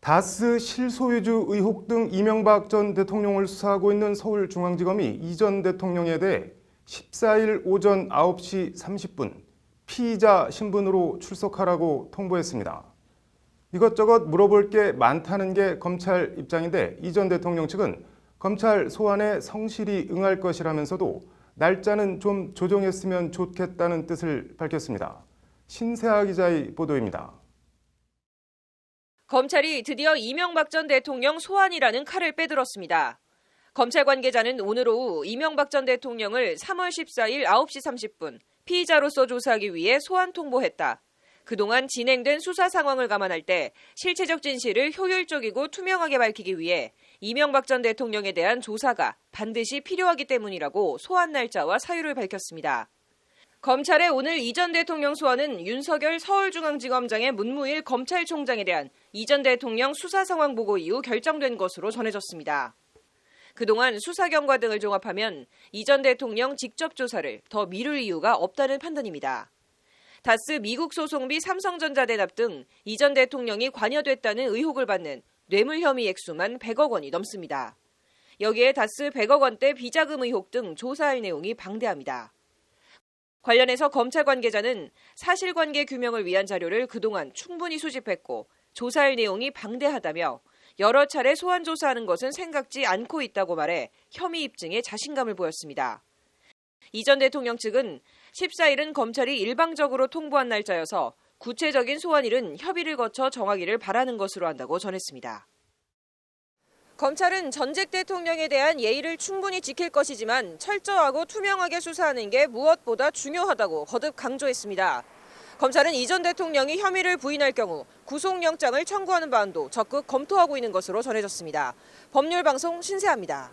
다스 실소유주 의혹 등 이명박 전 대통령을 수사하고 있는 서울중앙지검이 이 전 대통령에 대해 14일 오전 9시 30분 피의자 신분으로 출석하라고 통보했습니다. 이것저것 물어볼 게 많다는 게 검찰 입장인데 이 전 대통령 측은 검찰 소환에 성실히 응할 것이라면서도 날짜는 좀 조정했으면 좋겠다는 뜻을 밝혔습니다. 신세아 기자의 보도입니다. 검찰이 드디어 이명박 전 대통령 소환이라는 칼을 빼들었습니다. 검찰 관계자는 오늘 오후 이명박 전 대통령을 3월 14일 9시 30분 피의자로서 조사하기 위해 소환 통보했다. 그동안 진행된 수사 상황을 감안할 때 실체적 진실을 효율적이고 투명하게 밝히기 위해 이명박 전 대통령에 대한 조사가 반드시 필요하기 때문이라고 소환 날짜와 사유를 밝혔습니다. 검찰의 오늘 이 전 대통령 소환은 윤석열 서울중앙지검장의 문무일 검찰총장에 대한 이 전 대통령 수사 상황 보고 이후 결정된 것으로 전해졌습니다. 그동안 수사 경과 등을 종합하면 이 전 대통령 직접 조사를 더 미룰 이유가 없다는 판단입니다. 다스 미국 소송비 삼성전자 대납 등 이 전 대통령이 관여됐다는 의혹을 받는 뇌물 혐의 액수만 100억 원이 넘습니다. 여기에 다스 100억 원대 비자금 의혹 등 조사할 내용이 방대합니다. 관련해서 검찰 관계자는 사실관계 규명을 위한 자료를 그동안 충분히 수집했고 조사할 내용이 방대하다며 여러 차례 소환 조사하는 것은 생각지 않고 있다고 말해 혐의 입증에 자신감을 보였습니다. 이 전 대통령 측은 14일은 검찰이 일방적으로 통보한 날짜여서 구체적인 소환일은 협의를 거쳐 정하기를 바라는 것으로 한다고 전했습니다. 검찰은 전직 대통령에 대한 예의를 충분히 지킬 것이지만 철저하고 투명하게 수사하는 게 무엇보다 중요하다고 거듭 강조했습니다. 검찰은 이 전 대통령이 혐의를 부인할 경우 구속영장을 청구하는 방안도 적극 검토하고 있는 것으로 전해졌습니다. 법률방송 신세아입니다.